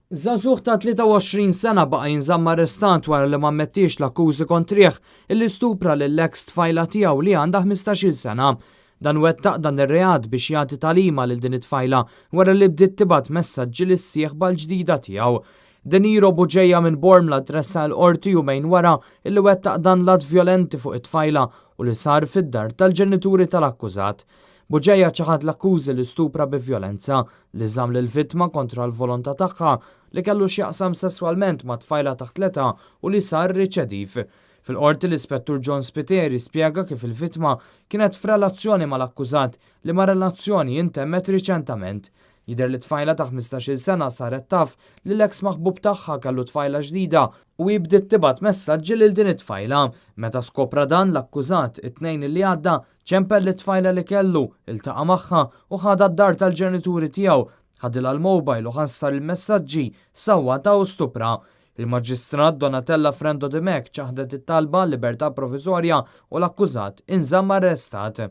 Żagħżugħ ta' 23 sena baqa' jinżamm arrestat wara li ma mmettiex l-akkużi kontrih illi stupra lill-eks tfajla tiegħu li għandha 15-il sena. Dan wettaq dan ir-reat biex jagħti talima lil din it-tfajla wara li bdiet tibgħat messaġġi lis-sieħba l-ġdida tiegħu. Deniro Buġejja minn Bormla tressa l-qorti jumejn wara illi wettaq dan l-att vjolenti fuq it-tfajla u li sar fid-dar tal-ġenituri tal-akkużat. Buġejja ċaħad l-akkużi li stupra bi vjolenza li żamm lill-vittma kontra l-volontà tagħha li kellu x'jaqsam sesswalment ma' tfajla taħt l-età u li sar riċediv. Fil-qorti l-ispettur John Spiteri spjega kif il-vittma kienet f'relazzjoni mal-akkużat li ma' relazzjoni intemmet riċentament. Jidher li tfajla ta' 15-il sena saret taf li l-eks maħbub tagħha kellu tfajla ġdida u jibdiet tibgħat messaġġi lil din it-tfajla. Meta skopra dan l-akkużat it-tnejn li għadda ċempel li tfajla li kellu iltaqa' magħha u ħadha d-dar tal-ġenituri tiegħu, ħadilha l-mowbajl u ħassar il-messaġġi sawwata u stupra. Il-Maġistrat Donatella Frendo Demek ċaħdet it-talba libertà proviżorja u l-akkużat inżamm arrestat.